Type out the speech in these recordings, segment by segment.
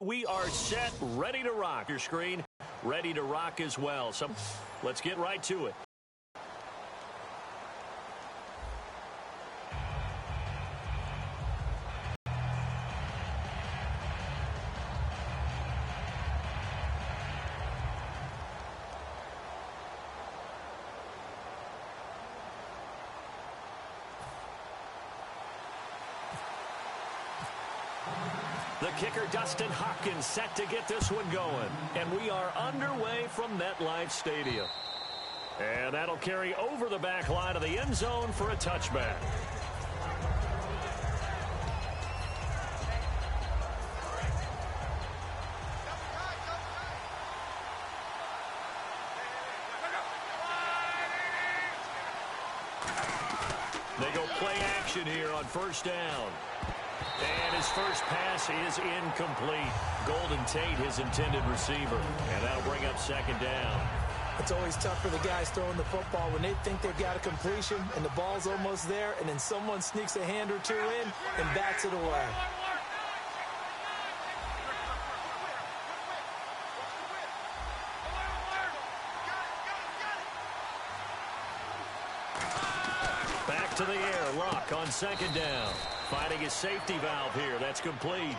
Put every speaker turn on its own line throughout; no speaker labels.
We are set, ready to rock. Your screen, ready to rock as well. So let's get right to it. The kicker, Dustin Hopkins, set to get this one going. And we are underway from MetLife Stadium. And that'll carry over the back line of the end zone for a touchback. They go play action here on first down. And his first pass is incomplete. Golden Tate, his intended receiver. And that'll bring up second down.
It's always tough for the guys throwing the football when they think they've got a completion and the ball's almost there, and then someone sneaks a hand or two in and bats it away.
Back to the air. Luck on second down. Finding his safety valve here. That's complete.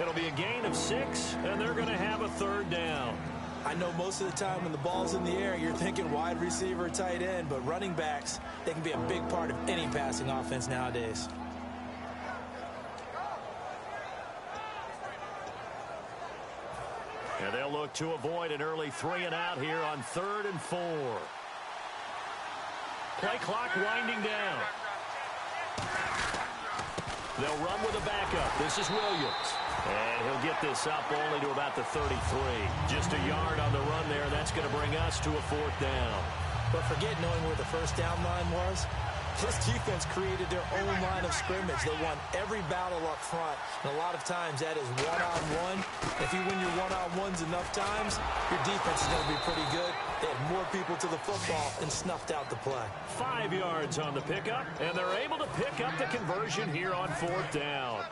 It'll be a gain of 6, and they're going to have a third down.
I know most of the time when the ball's in the air, you're thinking wide receiver, tight end, but running backs, they can be a big part of any passing offense nowadays.
And they'll look to avoid an early 3 and out here on 3rd and 4. Play clock winding down. They'll run with a backup. This is Williams. And he'll get this up only to about the 33. Just a yard on the run there. That's going to bring us to a 4th down.
But forget knowing where the first down line was. This defense created their own line of scrimmage. They won every battle up front. And a lot of times that is one-on-one. If you win your one-on-ones enough times, your defense is going to be pretty good. They had more people to the football and snuffed out the play.
5 yards on the pickup, and they're able to pick up the conversion here on 4th down.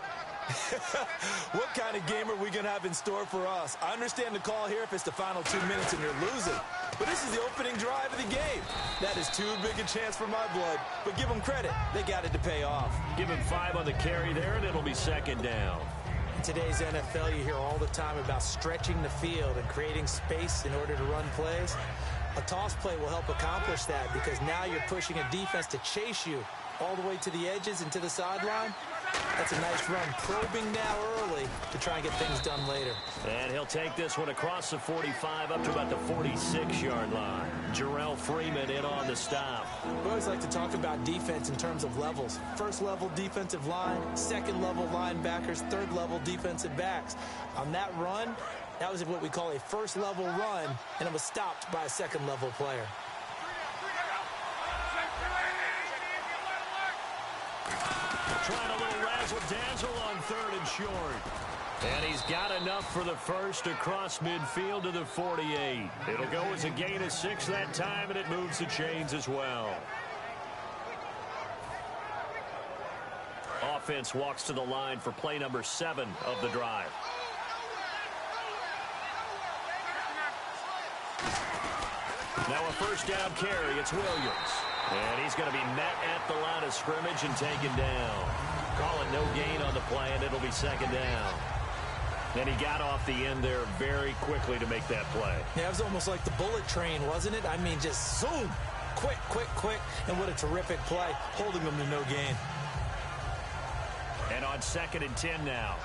What kind of game are we going to have in store for us? I understand the call here if it's the final 2 minutes and you're losing. But this is the opening drive of the game. That is too big a chance for my blood. But give them credit. They got it to pay off.
Give him 5 on the carry there, and it'll be second down.
In today's NFL, you hear all the time about stretching the field and creating space in order to run plays. A toss play will help accomplish that because now you're pushing a defense to chase you all the way to the edges and to the sideline. That's a nice run, probing now early to try and get things done later.
And he'll take this one across the 45 up to about the 46-yard line. Jarrell Freeman in on the stop.
We always like to talk about defense in terms of levels. First-level defensive line, second-level linebackers, third-level defensive backs. On that run, that was what we call a first-level run, and it was stopped by a second-level player.
Trying a little razzle-dazzle on 3rd and short. And he's got enough for the first across midfield to the 48. It'll go as a gain of 6 that time, and it moves the chains as well. Offense walks to the line for play number 7 of the drive. Now a first down carry. It's Williams. And he's going to be met at the line of scrimmage and taken down. Call it no gain on the play, and it'll be second down. And he got off the end there very quickly to make that play.
Yeah, it was almost like the bullet train, wasn't it? I mean, just zoom. Quick, quick, quick. And what a terrific play, holding them to no gain.
And on 2nd and 10 now.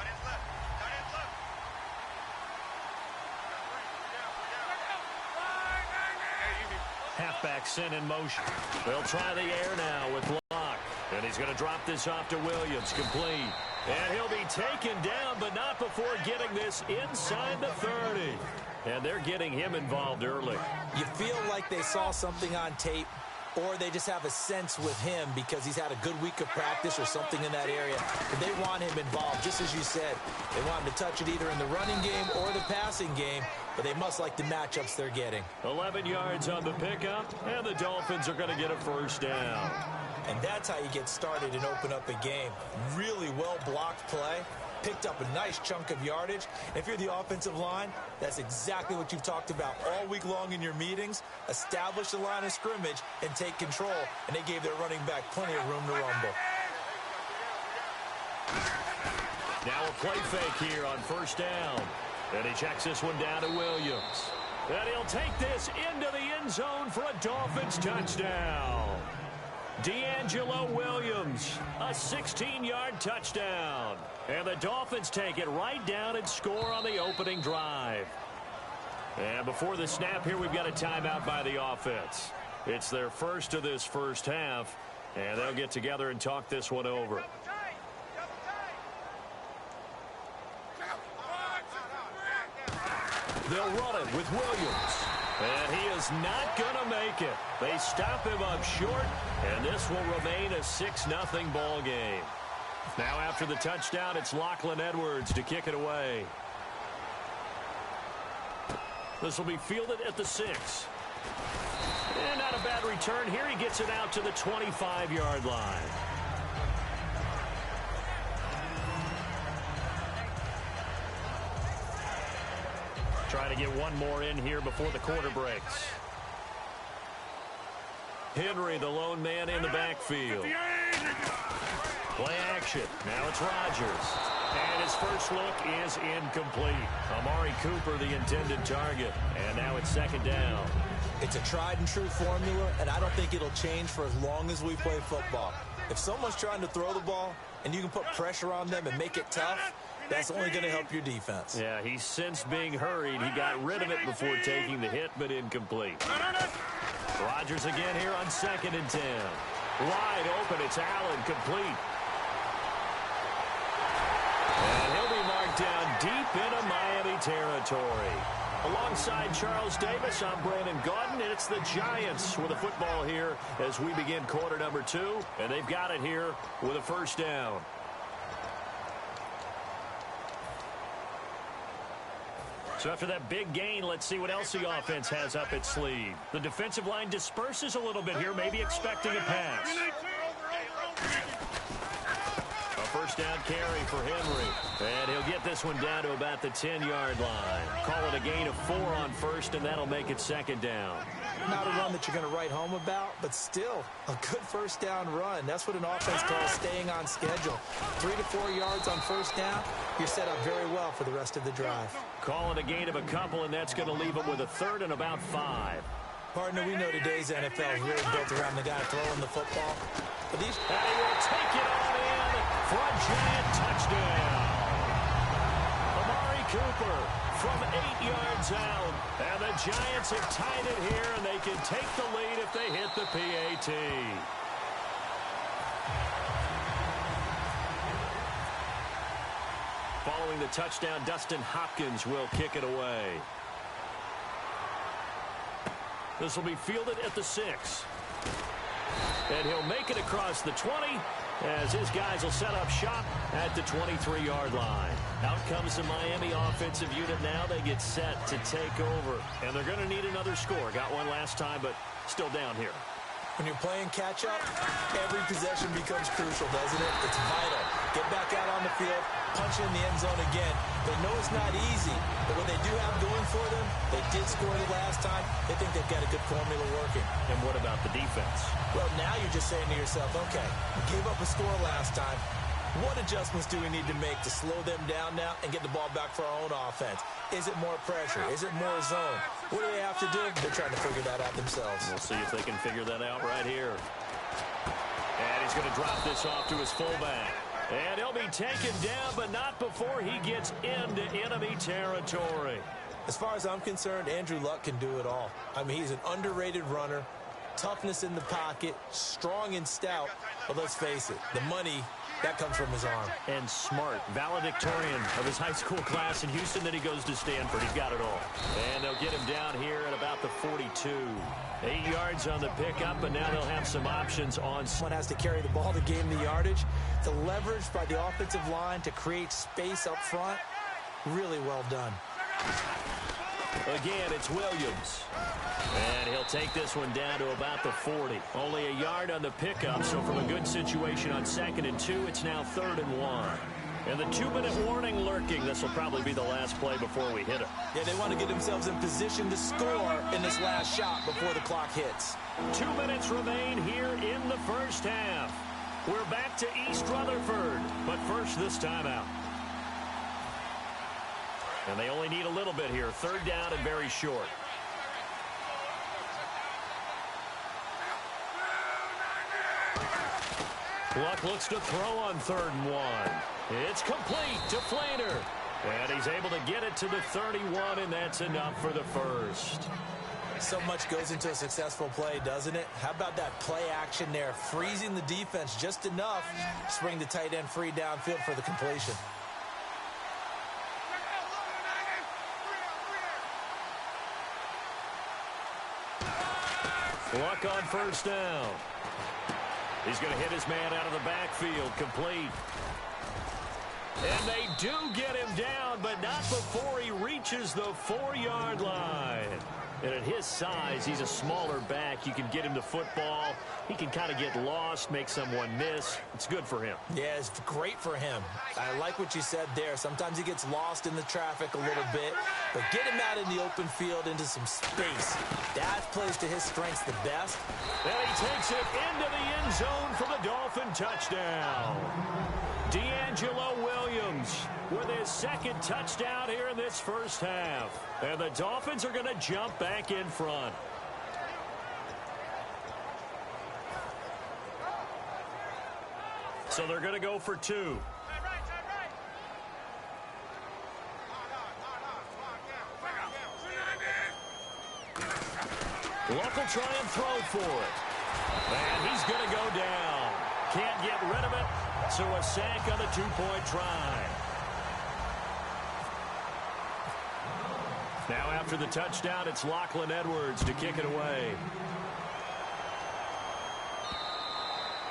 Halfback sent in motion. They'll try the air now with Locke. And he's going to drop this off to Williams. Complete. And he'll be taken down, but not before getting this inside the 30. And they're getting him involved early.
You feel like they saw something on tape, or they just have a sense with him because he's had a good week of practice or something in that area. But they want him involved, just as you said. They want him to touch it either in the running game or the passing game, but they must like the matchups they're getting.
11 yards on the pickup, and the Dolphins are going to get a first down.
And that's how you get started and open up a game. Really well-blocked play. picked up a nice chunk of yardage. If you're the offensive line, that's exactly what you've talked about all week long in your meetings. Establish the line of scrimmage and take control, and they gave their running back plenty of room to rumble.
Now a play fake here on first down. And he checks this one down to Williams. And he'll take this into the end zone for a Dolphins touchdown. Deangelo Williams, a 16-yard touchdown. And the Dolphins take it right down and score on the opening drive. And before the snap here, we've got a timeout by the offense. It's their first of this first half, and they'll get together and talk this one over. They'll run it with Williams. And he is not going to make it. They stop him up short, and this will remain a 6-0 ball game. Now after the touchdown, it's Lachlan Edwards to kick it away. This will be fielded at the 6. And not a bad return here. He gets it out to the 25-yard line. Trying to get one more in here before the quarter breaks. Henry, the lone man in the backfield. Play action. Now it's Rodgers. And his first look is incomplete. Amari Cooper, the intended target. And now it's second down.
It's a tried-and-true formula, and I don't think it'll change for as long as we play football. If someone's trying to throw the ball and you can put pressure on them and make it tough, that's only going to help your defense.
Yeah, he sensed being hurried. He got rid of it before taking the hit, but incomplete. Rodgers again here on 2nd and 10. Wide open, it's Allen, complete. And he'll be marked down deep into Miami territory. Alongside Charles Davis, I'm Brandon Gaudin, and it's the Giants with a football here as we begin quarter number 2, and they've got it here with a first down. So after that big gain, let's see what else the offense has up its sleeve. The defensive line disperses a little bit here, maybe expecting a pass. A first down carry for Henry. And he'll get this one down to about the 10-yard line. Call it a gain of 4 on first, and that'll make it second down.
Not a run that you're going to write home about, but still a good first down run. That's what an offense calls staying on schedule. 3 to 4 yards on first down, you're set up very well for the rest of the drive.
Call it a gain of a couple, and that's going to leave him with a third and about 5.
Partner, we know today's NFL is really built around the guy throwing the football. But these...
And he will take it on in for a giant touchdown. Amari Cooper from 8 yards out. And the Giants have tied it here, and they can take the lead if they hit the PAT. Following the touchdown, Dustin Hopkins will kick it away. This will be fielded at the 6. And he'll make it across the 20 as his guys will set up shop at the 23-yard line. Out comes the Miami offensive unit now. They get set to take over. And they're going to need another score. Got one last time, but still down here.
When you're playing catch-up, every possession becomes crucial, doesn't it? It's vital. Get back out on the field, punch in the end zone again. They know it's not easy, but what they do have going for them, they did score the last time. They think they've got a good formula working.
And what about the defense?
Well, now you're just saying to yourself, okay, we gave up a score last time. What adjustments do we need to make to slow them down now and get the ball back for our own offense? Is it more pressure? Is it more zone? What do they have to do? They're trying to figure that out themselves.
We'll see if they can figure that out right here. And he's going to drop this off to his fullback. And he'll be taken down, but not before he gets into enemy territory.
As far as I'm concerned, Andrew Luck can do it all. I mean, he's an underrated runner, toughness in the pocket, strong and stout. But let's face it, the money, that comes from his arm.
And smart, valedictorian of his high school class in Houston. Then he goes to Stanford. He's got it all. And they'll get him down here at about the 42. 8 yards on the pickup, but now they'll have some options on.
Someone has to carry the ball to gain the yardage. The leverage by the offensive line to create space up front, really well done.
Again, it's Williams. And he'll take this one down to about the 40. Only a yard on the pickup, so from a good situation on 2nd and 2, it's now 3rd and 1. And the 2-minute warning lurking. This will probably be the last play before we hit it.
Yeah, they want to get themselves in position to score in this last shot before the clock hits.
2 minutes remain here in the first half. We're back to East Rutherford, but first this timeout. And they only need a little bit here. 3rd down and very short. Luck looks to throw on 3rd and 1. It's complete to Flainer. And he's able to get it to the 31, and that's enough for the first.
So much goes into a successful play, doesn't it? How about that play action there, freezing the defense just enough to bring the tight end free downfield for the completion.
Luck on 1st down. He's going to hit his man out of the backfield, complete. And they do get him down, but not before he reaches the 4-yard line. And at his size, he's a smaller back. You can get him the football. He can kind of get lost, make someone miss. It's good for him.
Yeah, it's great for him. I like what you said there. Sometimes he gets lost in the traffic a little bit, but get him out in the open field into some space. That plays to his strengths the best.
And he takes it into the end zone for the Dolphin touchdown. Deangelo Williams with his 2nd touchdown here in this first half. And the Dolphins are going to jump back in front. So they're going to go for 2. Luck will try and throw for it. And he's going to go down. Can't get rid of it. So a sack on the 2-point try. Now after the touchdown, it's Lachlan Edwards to kick it away.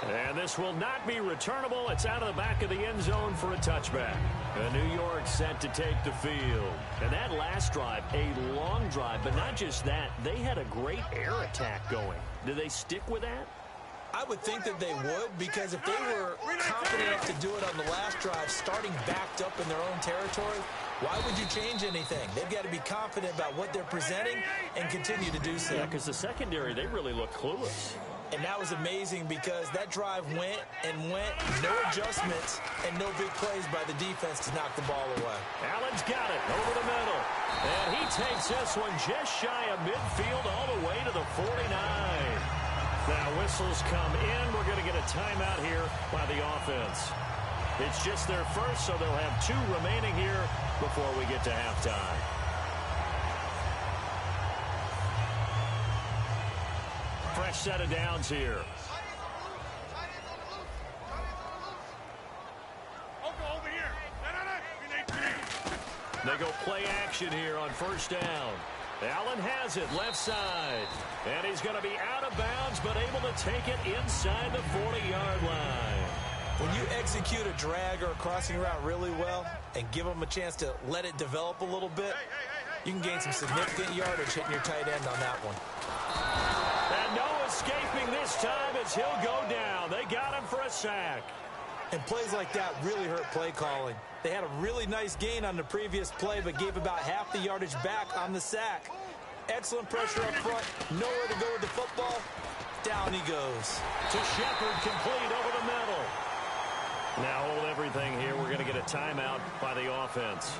And this will not be returnable. It's out of the back of the end zone for a touchback. And New York set to take the field. And that last drive, a long drive, but not just that. They had a great air attack going. Do they stick with that?
I would think that they would, because if they were confident enough to do it on the last drive, starting backed up in their own territory, why would you change anything? They've got to be confident about what they're presenting and continue to do so.
Yeah, because the secondary, they really look clueless.
And that was amazing because that drive went and went, no adjustments and no big plays by the defense to knock the ball away.
Allen's got it over the middle. And he takes this one just shy of midfield all the way to the 49. Now whistles come in. We're going to get a timeout here by the offense. It's just their first, so they'll have 2 remaining here before we get to halftime. Fresh set of downs here. They go play action here on 1st down. Allen has it left side. And he's going to be out of bounds, but able to take it inside the 40-yard line.
When you execute a drag or a crossing route really well and give them a chance to let it develop a little bit, you can gain some significant yardage hitting your tight end on that one.
And no escaping this time as he'll go down. They got him for a sack.
And plays like that really hurt play calling. They had a really nice gain on the previous play, but gave about half the yardage back on the sack. Excellent pressure up front. Nowhere to go with the football. Down he goes.
To Shepard, complete over the middle. Now hold everything here. We're going to get a timeout by the offense.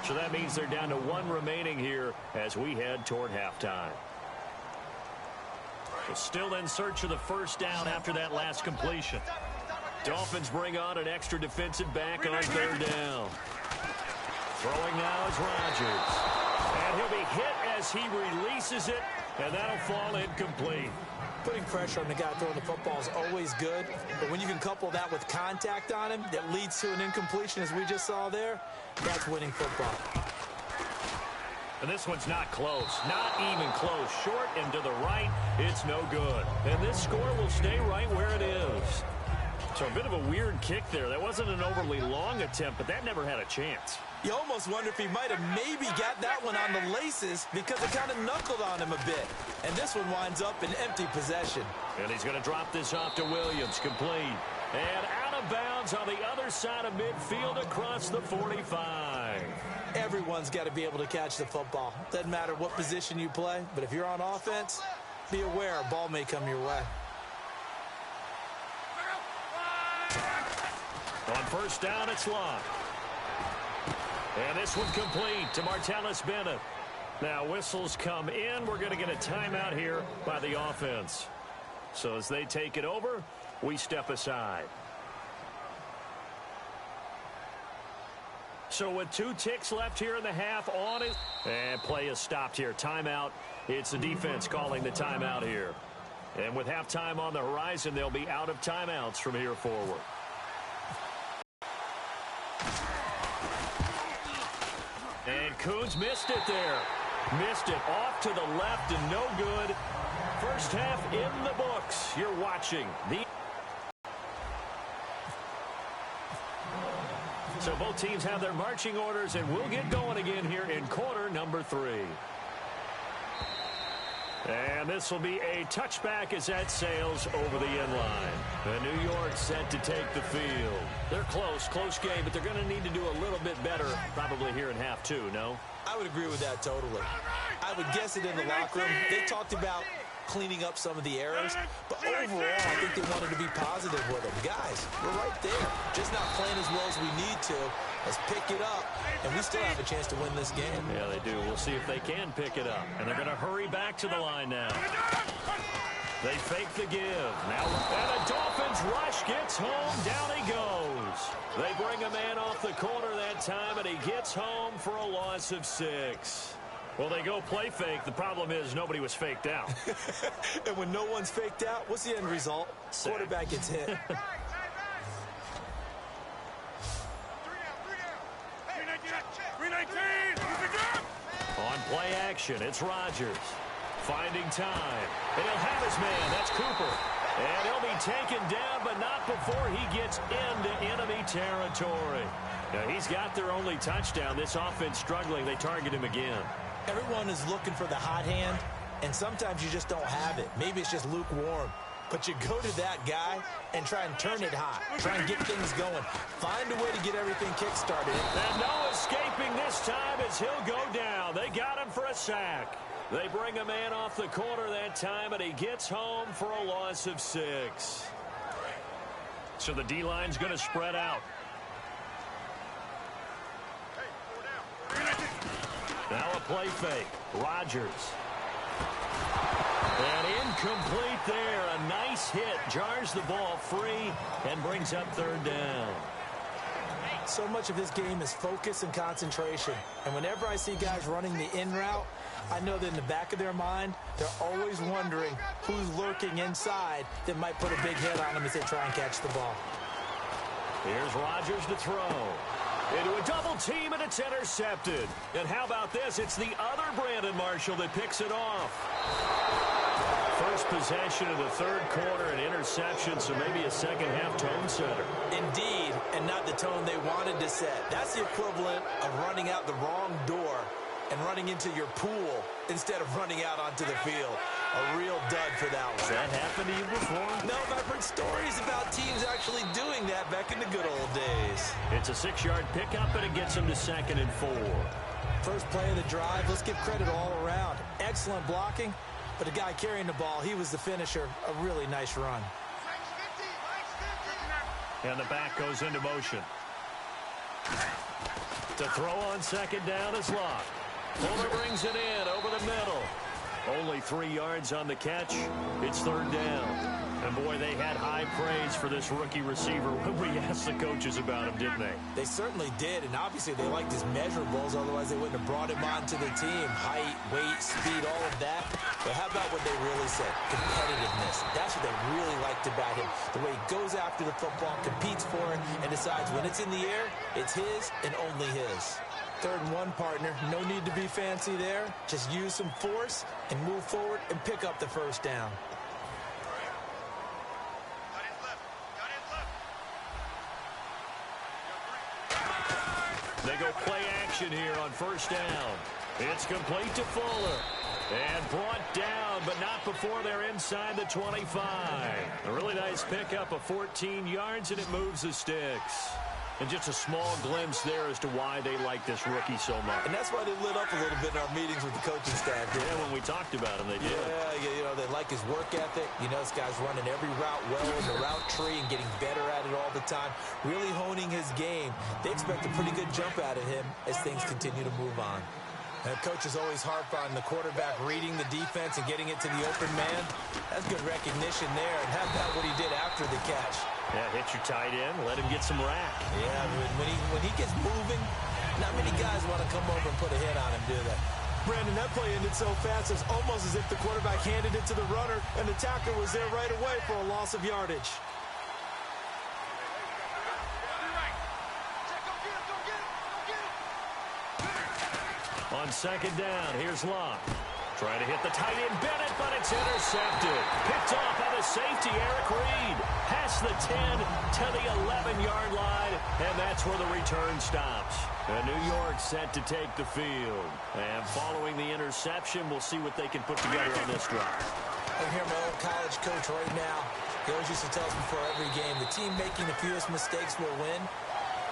So that means they're down to 1 remaining here as we head toward halftime. We're still in search of the 1st down after that last completion. Dolphins bring on an extra defensive back on 3rd down. Throwing now is Rodgers. And he'll be hit as he releases it, and that'll fall incomplete.
Putting pressure on the guy throwing the football is always good, but when you can couple that with contact on him that leads to an incompletion, as we just saw there, that's winning football.
And this one's not close. Not even close. Short and to the right, it's no good. And this score will stay right where it is. So a bit of a weird kick there. That wasn't an overly long attempt, but that never had a chance.
You almost wonder if he might have maybe got that one on the laces because it kind of knuckled on him a bit. And this one winds up in empty possession.
And he's going to drop this off to Williams. Complete. And out of bounds on the other side of midfield across the 45.
Everyone's got to be able to catch the football. Doesn't matter what position you play, but if you're on offense, be aware a ball may come your way.
On first down, it's Locke. And this one complete to Martellus Bennett. Now whistles come in. We're going to get a timeout here by the offense. So as they take it over, we step aside. So with 2 ticks left here in the half on it. And play is stopped here. Timeout. It's the defense calling the timeout here. And with halftime on the horizon, they'll be out of timeouts from here forward. And Coons missed it there. Missed it off to the left and no good. First half in the books. You're watching the... So both teams have their marching orders, and we'll get going again here in quarter number 3. And this will be a touchback as that sails over the end line. And New York set to take the field. They're close game, but they're going to need to do a little bit better probably here in half 2, no?
I would agree with that totally. I would guess it in the locker room. They talked about cleaning up some of the errors, but overall, I think they wanted to be positive with them. Guys, we're right there. Just not playing as well as we need to. Let's pick it up, and we still have a chance to win this game.
Yeah, they do. We'll see if they can pick it up. And they're going to hurry back to the line now. They fake the give. Now, and a Dolphins rush gets home. Down he goes. They bring a man off the corner that time, and he gets home for a loss of 6. Well, they go play fake. The problem is nobody was faked out.
And when no one's faked out, what's the end result?
Sack.
Quarterback gets hit.
On play action, it's Rodgers. Finding time. And he'll have his man. That's Cooper. And he'll be taken down, but not before he gets into enemy territory. Now, he's got their only touchdown. This offense struggling. They target him again.
Everyone is looking for the hot hand, and sometimes you just don't have it. Maybe it's just lukewarm. But you go to that guy and try and turn it hot. Try and get things going. Find a way to get everything kick-started.
And no escaping this time as he'll go down. They got him for a sack. They bring a man off the corner that time, and he gets home for a loss of 6. So the D-line's going to spread out. Now a play fake. Rodgers. And incomplete there. A nice hit. Jars the ball free and brings up third down.
So much of this game is focus and concentration. And whenever I see guys running the in route, I know that in the back of their mind, they're always wondering who's lurking inside that might put a big hit on them as they try and catch the ball.
Here's Rodgers to throw. Into a double team, and it's intercepted. And how about this? It's the other Brandon Marshall that picks it off. First possession of the third quarter, an interception, so maybe a second-half tone setter.
Indeed, and not the tone they wanted to set. That's the equivalent of running out the wrong door and running into your pool instead of running out onto the field. A real dud for that one.
Has that happened to you before?
No, but I've heard stories about teams actually doing that back in the good old days.
It's a 6-yard pickup, and it gets them to 2nd and 4.
First play of the drive, let's give credit all around. Excellent blocking, but the guy carrying the ball, he was the finisher. A really nice run.
And the back goes into motion. To throw on second down is Locke. Fuller brings it in over the middle. Only 3 yards on the catch. It's third down. And, boy, they had high praise for this rookie receiver when we asked the coaches about him, didn't they?
They certainly did, and obviously they liked his measurables, otherwise they wouldn't have brought him onto the team. Height, weight, speed, all of that. But how about what they really said? Competitiveness. That's what they really liked about him. The way he goes after the football, competes for it, and decides when it's in the air, it's his and only his. 3rd and 1, partner. No need to be fancy there. Just use some force and move forward and pick up the first down.
They go play action here on first down. It's complete to Fuller. And brought down, but not not before they're inside the 25. A really nice pickup of 14 yards, and it moves the sticks. And just a small glimpse there as to why they like this rookie so much.
And that's why they lit up a little bit in our meetings with the coaching staff.
Yeah, when we talked about him, they did.
Yeah, they like his work ethic. This guy's running every route well in the route tree and getting better at it all the time, really honing his game. They expect a pretty good jump out of him as things continue to move on. And coaches always harp on the quarterback reading the defense and getting it to the open man. That's good recognition there. And how about what he did after the catch?
Yeah, hit your tight end, let him get some rack.
Yeah, when he gets moving, not many guys want to come over and put a hit on him, do they? Brandon, that play ended so fast, it's almost as if the quarterback handed it to the runner, and the tackler was there right away for a loss of yardage.
On second down, here's Locke. Trying to hit the tight end Bennett, but it's intercepted. Picked off by the safety, Eric Reed. Past the 10 to the 11-yard line, and that's where the return stops. And New York set to take the field. And following the interception, we'll see what they can put together on this drive.
I hear my old college coach right now. He always used to tell us before every game, the team making the fewest mistakes will win.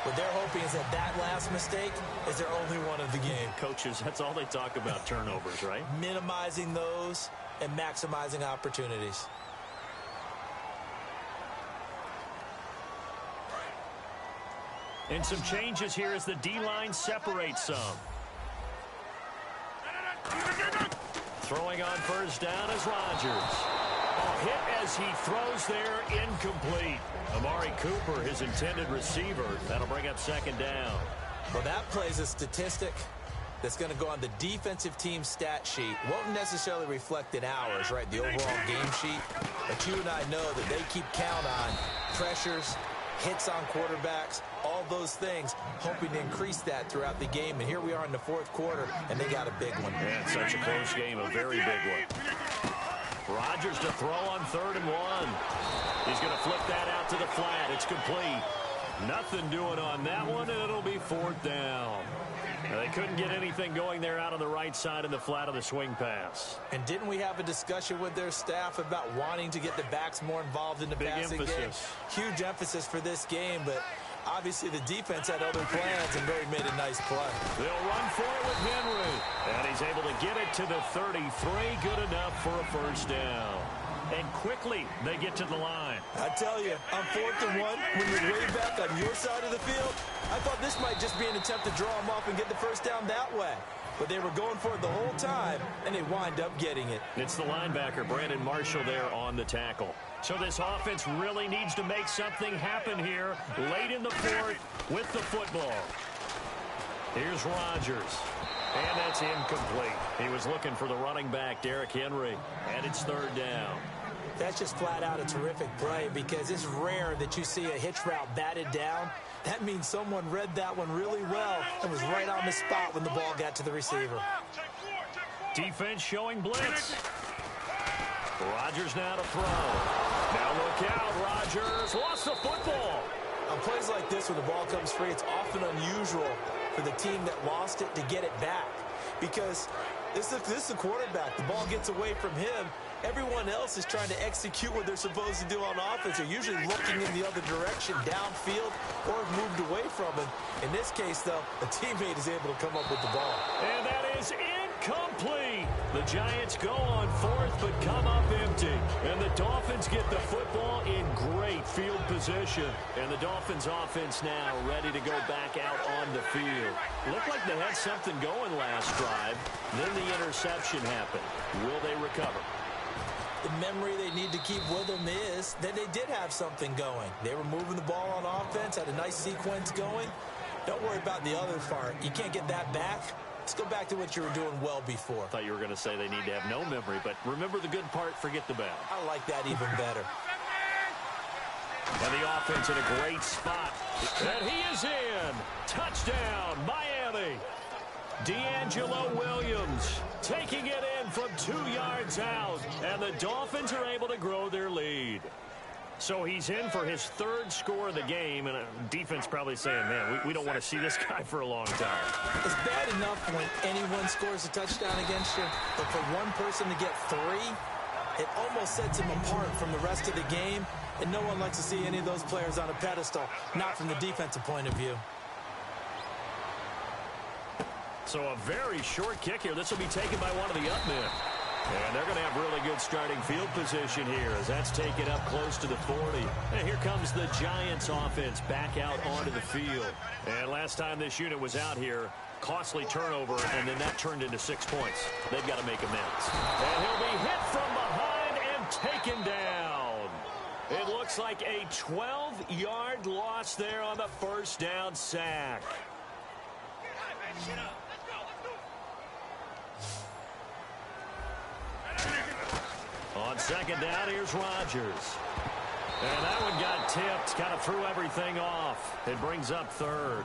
What they're hoping is that last mistake is their only one of the game.
Coaches, that's all they talk about, turnovers, right?
Minimizing those and maximizing opportunities.
And some changes here as the D-line separates some. Throwing on first down is Rodgers. Hit as he throws there, incomplete. Amari Cooper, his intended receiver. That'll bring up second down.
Well, that plays a statistic that's going to go on the defensive team stat sheet. Won't necessarily reflect in ours, right, the overall game sheet. But you and I know that they keep count on pressures, hits on quarterbacks, all those things, hoping to increase that throughout the game. And here we are in the fourth quarter, and they got a big one.
Yeah, it's such a close game, a very big one. Rodgers to throw on 3rd and 1. He's going to flip that out to the flat. It's complete. Nothing doing on that one, and it'll be 4th down. They couldn't get anything going there out on the right side in the flat of the swing pass. And
didn't we have a discussion with their staff about wanting to get the backs more involved in the passing game? Huge emphasis for this game, but obviously the defense had other plans and really made a nice play.
They'll run for it with Henry. And he's able to get it to the 33. Good enough for a first down. And quickly, they get to the line.
I tell you, on 4th and 1, when you're way back on your side of the field, I thought this might just be an attempt to draw them off and get the first down that way. But they were going for it the whole time, and they wind up getting it.
It's the linebacker, Brandon Marshall, there on the tackle. So this offense really needs to make something happen here late in the fourth with the football. Here's Rodgers. And that's incomplete. He was looking for the running back, Derrick Henry. And it's 3rd down.
That's just flat out a terrific play because it's rare that you see a hitch route batted down. That means someone read that one really well and was right on the spot when the ball got to the receiver.
Defense showing blitz. Rodgers now to throw. Now look out, Rodgers lost the football.
On plays like this, when the ball comes free, it's often unusual for the team that lost it to get it back because this is the quarterback. The ball gets away from him. Everyone else is trying to execute what they're supposed to do on offense. They're usually looking in the other direction, downfield, or moved away from him. In this case, though, a teammate is able to come up with the ball.
And that is incomplete. The Giants go on 4th, but come up empty. And the Dolphins get the football in great field position. And the Dolphins offense now ready to go back out on the field. Looked like they had something going last drive. Then the interception happened. Will they recover?
The memory they need to keep with them is that they did have something going. They were moving the ball on offense, had a nice sequence going. Don't worry about the other part. You can't get that back. Let's go back to what you were doing well before.
I thought you were going to say they need to have no memory, but remember the good part, forget the bad.
I like that even better.
And the offense in a great spot. And he is in. Touchdown, Miami. Deangelo Williams taking it in from 2 yards out. And the Dolphins are able to grow their lead. So he's in for his 3rd score of the game, and defense probably saying, man, we don't want to see this guy for a long time.
It's bad enough when anyone scores a touchdown against you, but for one person to get 3, It almost sets him apart from the rest of the game, and no one likes to see any of those players on a pedestal, not from the defensive point of view.
So a very short kick here. This will be taken by one of the up men. And they're going to have really good starting field position here as that's taken up close to the 40. And here comes the Giants offense back out onto the field. And last time this unit was out here, costly turnover, and then that turned into 6 points. They've got to make amends. And he'll be hit from behind and taken down. It looks like a 12-yard loss there on the first down sack. On second down, here's Rodgers. And that one got tipped, kind of threw everything off. It brings up third.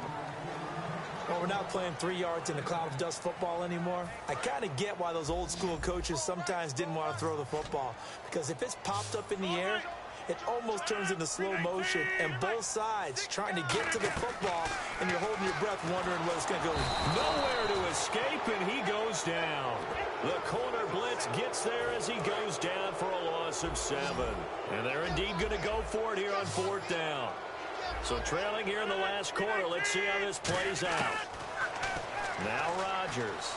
Well, we're not playing 3 yards in a cloud of dust football anymore. I kind of get why those old school coaches sometimes didn't want to throw the football. Because if it's popped up in the air, it almost turns into slow motion, and both sides trying to get to the football, and you're holding your breath wondering where it's going to go.
Nowhere to escape, and he goes down. The corner blitz gets there as he goes down for a loss of 7. And they're indeed going to go for it here on 4th down. So trailing here in the last quarter, let's see how this plays out. Now Rodgers.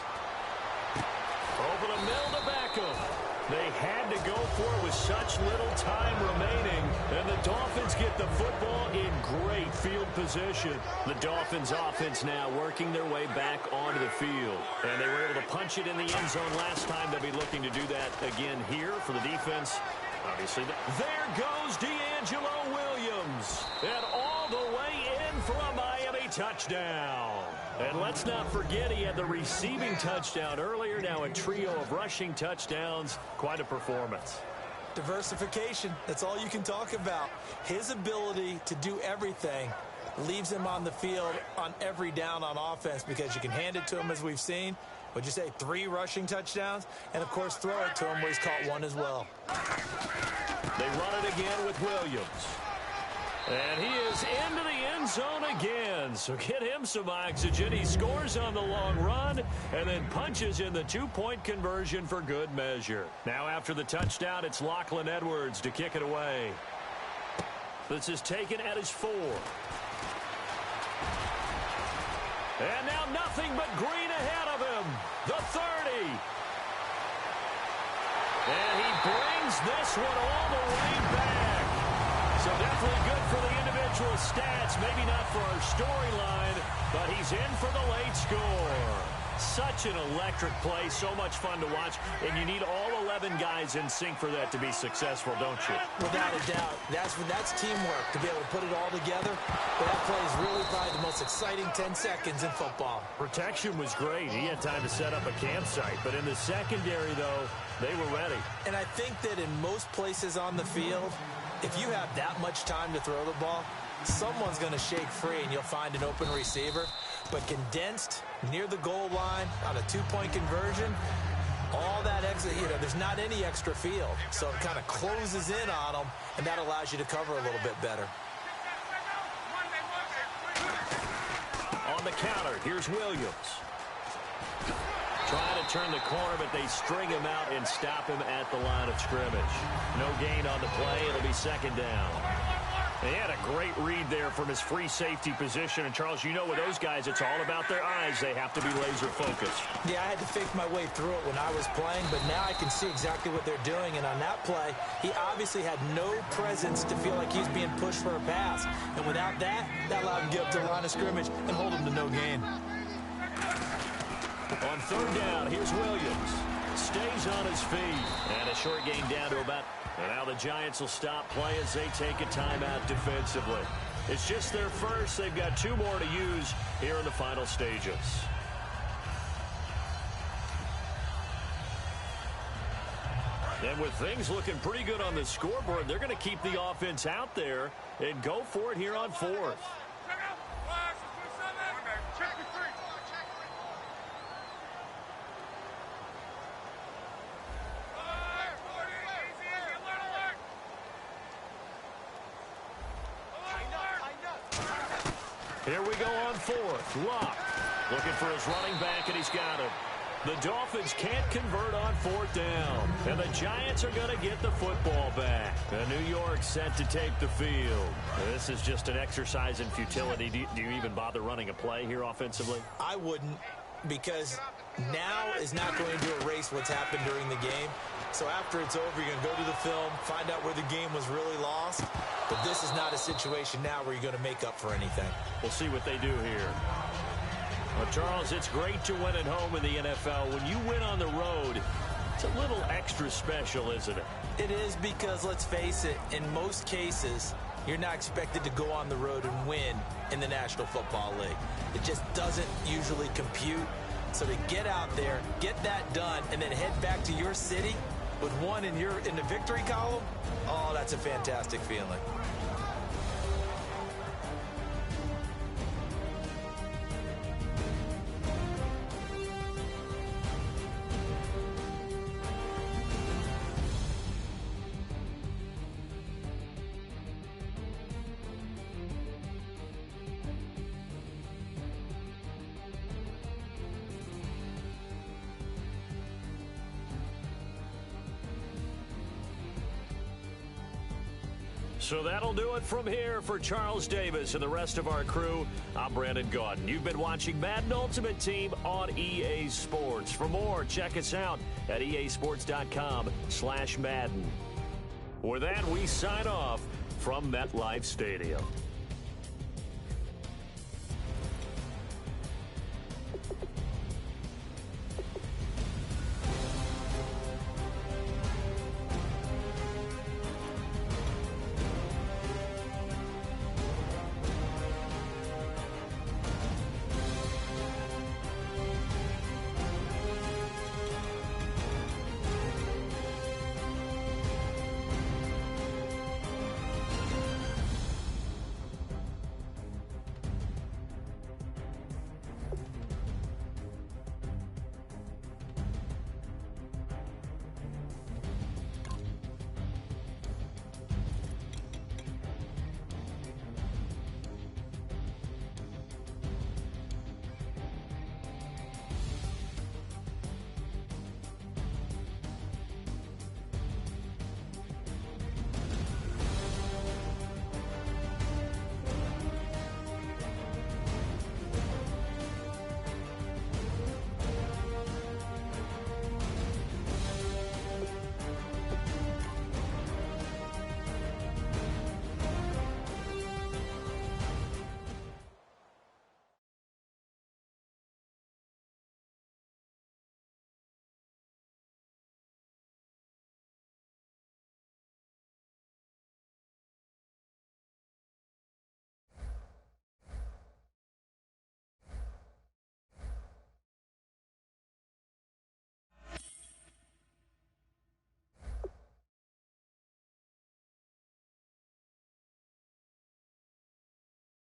Over the middle to Beckham. They had to go for it with such little time remaining, and the Dolphins get the football in great field position. The Dolphins offense now working their way back onto the field, and they were able to punch it in the end zone last time. They'll be looking to do that again here for the defense. Obviously, there goes Deangelo Williams, and all the way in for a Miami touchdown. And let's not forget he had the receiving touchdown earlier, now a trio of rushing touchdowns. Quite a performance.
Diversification, that's all you can talk about. His ability to do everything leaves him on the field on every down on offense because you can hand it to him, as we've seen. Would you say 3 rushing touchdowns? And, of course, throw it to him where he's caught 1 as well.
They run it again with Williams. And he is into the end zone again. So get him some oxygen. He scores on the long run and then punches in the 2-point conversion for good measure. Now after the touchdown, it's Lachlan Edwards to kick it away. This is taken at his 4. And now nothing but green ahead of him. The 30. And he brings this one all the way back. So definitely good for the individual stats. Maybe not for our storyline, but he's in for the late score. Such an electric play, so much fun to watch, and you need all 11 guys in sync for that to be successful, don't you?
Without a doubt. That's teamwork, to be able to put it all together. But that play is really probably the most exciting 10 seconds in football.
Protection was great. He had time to set up a campsite, but in the secondary, though, they were ready.
And I think that in most places on the field, if you have that much time to throw the ball, someone's going to shake free and you'll find an open receiver. But condensed near the goal line on a 2-point conversion, all that extra, there's not any extra field. So it kind of closes in on them, and that allows you to cover a little bit better.
On the counter, here's Williams. Trying to turn the corner, but they string him out and stop him at the line of scrimmage. No gain on the play. It'll be 2nd down. He had a great read there from his free safety position. And, Charles, you know with those guys, it's all about their eyes. They have to be laser focused.
Yeah, I had to fake my way through it when I was playing, but now I can see exactly what they're doing. And on that play, he obviously had no presence to feel like he's being pushed for a pass. And without that, that allowed him to get up to the line of scrimmage and hold him to no gain.
On 3rd down, here's Williams. Stays on his feet. And a short gain down to about... And now the Giants will stop play as they take a timeout defensively. It's just their first. They've got 2 more to use here in the final stages. And with things looking pretty good on the scoreboard, they're going to keep the offense out there and go for it here on 4th. Here we go on 4th. Luck looking for his running back, and he's got him. The Dolphins can't convert on 4th down. And the Giants are going to get the football back. And New York set to take the field. This is just an exercise in futility. Do you even bother running a play here offensively?
I wouldn't, because now is not going to erase what's happened during the game. So after it's over, you're going to go to the film, find out where the game was really lost. But this is not a situation now where you're going to make up for anything.
We'll see what they do here. Well, Charles, it's great to win at home in the NFL. When you win on the road, it's a little extra special, isn't it?
It is, because, let's face it, in most cases, you're not expected to go on the road and win in the National Football League. It just doesn't usually compute. So to get out there, get that done, and then head back to your city with one in the victory column, oh, that's a fantastic feeling.
So that'll do it from here for Charles Davis and the rest of our crew. I'm Brandon Gaudin. You've been watching Madden Ultimate Team on EA Sports. For more, check us out at easports.com/Madden. With that, we sign off from MetLife Stadium.